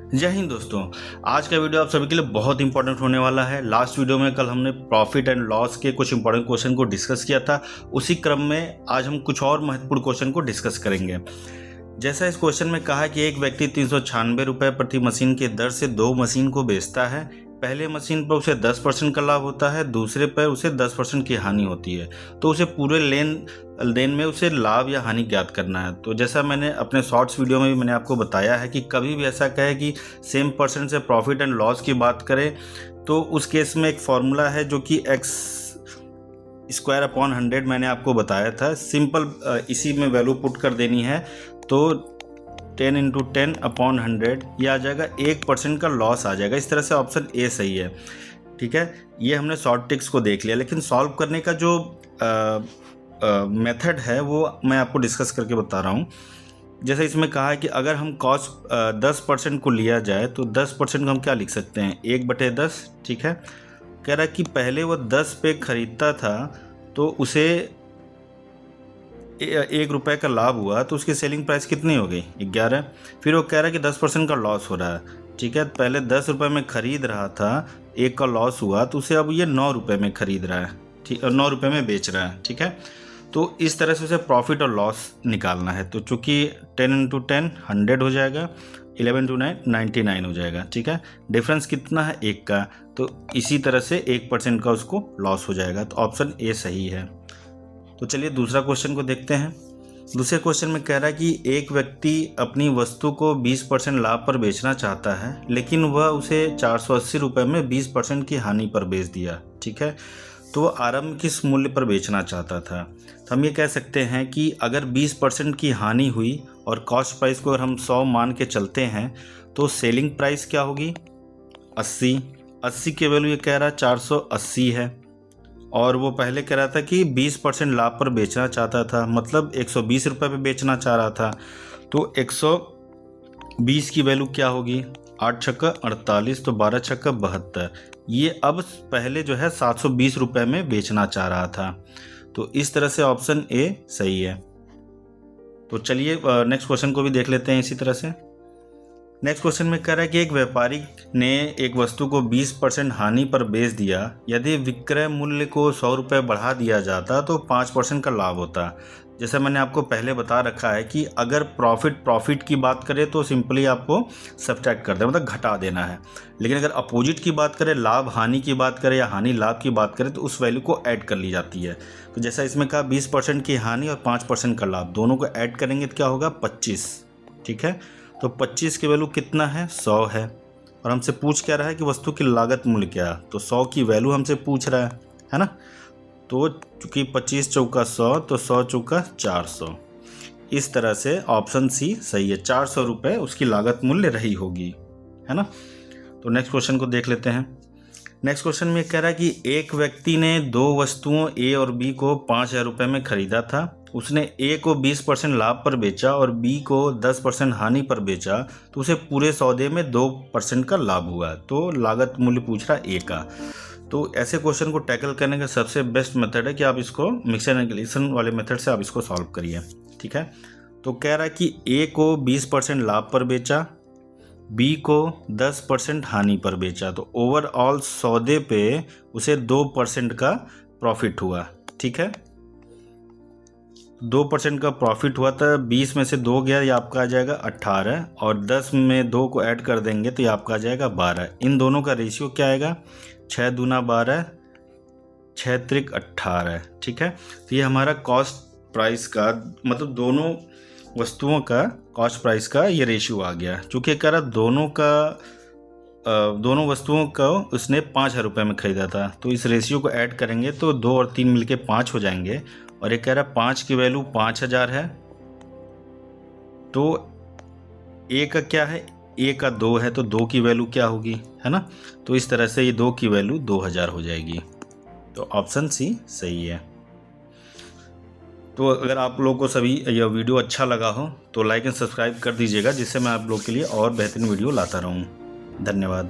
जय हिंद दोस्तों। आज का वीडियो आप सभी के लिए बहुत इंपॉर्टेंट होने वाला है। लास्ट वीडियो में कल हमने प्रॉफिट एंड लॉस के कुछ इंपॉर्टेंट क्वेश्चन को डिस्कस किया था। उसी क्रम में आज हम कुछ और महत्वपूर्ण क्वेश्चन को डिस्कस करेंगे। जैसा इस क्वेश्चन में कहा कि एक व्यक्ति 396 रुपये प्रति मशीन के दर से 2 मशीन को बेचता है। पहले मशीन पर उसे 10% का लाभ होता है, दूसरे पर उसे 10% की हानि होती है। तो उसे पूरे लेन देन में उसे लाभ या हानि ज्ञात करना है। तो जैसा मैंने अपने शॉर्ट्स वीडियो में भी मैंने आपको बताया है कि कभी भी ऐसा कहे कि सेम परसेंट से प्रॉफिट एंड लॉस की बात करें तो उस केस में एक फॉर्मूला है जो कि x स्क्वायर अपॉन 100 मैंने आपको बताया था। सिंपल इसी में वैल्यू पुट कर देनी है तो 10 इंटू 10 अपॉन 100 ये आ जाएगा, 1% का लॉस आ जाएगा। इस तरह से ऑप्शन ए सही है। ठीक है, ये हमने शॉर्ट ट्रिक्स को देख लिया, लेकिन सॉल्व करने का जो मेथड है वो मैं आपको डिस्कस करके बता रहा हूँ। जैसे इसमें कहा है कि अगर हम कॉस्ट 10% को लिया जाए तो 10% को हम क्या लिख सकते हैं, 1/10। ठीक है, कह रहा है कि पहले वो 10 पे ख़रीदता था तो उसे 1 रुपये का लाभ हुआ तो उसकी सेलिंग प्राइस कितनी हो गई, 11। फिर वो कह रहा है कि 10% का लॉस हो रहा है। ठीक है, पहले 10 रुपये में ख़रीद रहा था, 1 का लॉस हुआ तो उसे अब ये 9 रुपये में ख़रीद रहा है, ठीक, 9 रुपये में बेच रहा है। ठीक है, तो इस तरह से उसे प्रॉफिट और लॉस निकालना है। तो चूँकि 10 इंटू 10 100 हो जाएगा, 11 इंटू 9 99 हो जाएगा। ठीक है, डिफरेंस कितना है, 1 का। तो इसी तरह से 1% का उसको लॉस हो जाएगा। तो ऑप्शन ए सही है। तो चलिए दूसरा क्वेश्चन को देखते हैं। दूसरे क्वेश्चन में कह रहा है कि एक व्यक्ति अपनी वस्तु को 20% लाभ पर बेचना चाहता है, लेकिन वह उसे 480 रुपये में 20% की हानि पर बेच दिया। ठीक है, तो वह आरंभ किस मूल्य पर बेचना चाहता था। तो हम ये कह सकते हैं कि अगर 20% की हानि हुई और कॉस्ट प्राइस को अगर हम 100 मान के चलते हैं तो सेलिंग प्राइस क्या होगी, 80 की वैल्यू ये कह रहा है 480 है, और वो पहले कह रहा था कि 20% लाभ पर बेचना चाहता था, मतलब 120 रुपये पे बेचना चाह रहा था। तो 120 की वैल्यू क्या होगी, 8 छक्का 48, तो 12 छक्का 72। ये अब पहले जो है 720 रुपये में बेचना चाह रहा था। तो इस तरह से ऑप्शन ए सही है। तो चलिए नेक्स्ट क्वेश्चन को भी देख लेते हैं इसी तरह से। नेक्स्ट क्वेश्चन में कह रहा है कि एक व्यापारी ने एक वस्तु को 20% हानि पर बेच दिया। यदि विक्रय मूल्य को 100 रुपये बढ़ा दिया जाता तो 5% का लाभ होता। जैसे मैंने आपको पहले बता रखा है कि अगर प्रॉफिट की बात करें तो सिंपली आपको सब्ट्रैक्ट कर दें, मतलब घटा देना है। लेकिन अगर अपोजिट की बात करें, लाभ हानि की बात करें या हानि लाभ की बात करें, तो उस वैल्यू को ऐड कर ली जाती है। तो जैसा इसमें कहा 20% की हानि और 5% का लाभ, दोनों को ऐड करेंगे तो क्या होगा, 25। ठीक है, तो 25 की वैल्यू कितना है, 100 है। और हमसे पूछ क्या रहा है कि वस्तु की लागत मूल्य क्या है, तो 100 की वैल्यू हमसे पूछ रहा है ना। तो चूँकि 25 चौका 100, तो 100 चौका 400। इस तरह से ऑप्शन सी सही है, 400 रुपये उसकी लागत मूल्य रही होगी, है ना। तो नेक्स्ट क्वेश्चन को देख लेते हैं। नेक्स्ट क्वेश्चन में कह रहा है कि एक व्यक्ति ने 2 वस्तुओं ए और बी को 5000 रुपये में ख़रीदा था। उसने ए को 20% लाभ पर बेचा और बी को 10% हानि पर बेचा, तो उसे पूरे सौदे में 2% का लाभ हुआ। तो लागत मूल्य पूछ रहा है ए का। तो ऐसे क्वेश्चन को टैकल करने का सबसे बेस्ट मेथड है कि आप इसको मिक्सर एंड एडिशन वाले मेथड से आप इसको सॉल्व करिए। ठीक है, तो कह रहा है कि ए को 20% लाभ पर बेचा, बी को 10% हानि पर बेचा, तो ओवरऑल सौदे पे उसे 2% का प्रॉफिट हुआ। ठीक है, 2% का प्रॉफिट हुआ था। 20 में से 2 गया, ये आपका आ जाएगा 18, और 10 में 2 को ऐड कर देंगे तो ये आपका आ जाएगा 12। इन दोनों का रेशियो क्या आएगा, 6 दूना 12, 6 त्रिक 18। ठीक है, तो ये हमारा कॉस्ट प्राइस का, मतलब दोनों वस्तुओं का कॉस्ट प्राइस का ये रेशियो आ गया। चूँकि कह रहा दोनों वस्तुओं का उसने 5000 रुपये में ख़रीदा था, तो इस रेशियो को ऐड करेंगे तो 2 और 3 मिलके 5 हो जाएंगे। और ये कह रहा 5 की वैल्यू 5000 है, तो ए का क्या है, ए का 2 है, तो 2 की वैल्यू क्या होगी, है ना। तो इस तरह से ये 2 की वैल्यू 2000 हो जाएगी। तो ऑप्शन सी सही है। तो अगर आप लोगों को सभी यह वीडियो अच्छा लगा हो तो लाइक एंड सब्सक्राइब कर दीजिएगा, जिससे मैं आप लोग के लिए और बेहतरीन वीडियो लाता रहूं। धन्यवाद।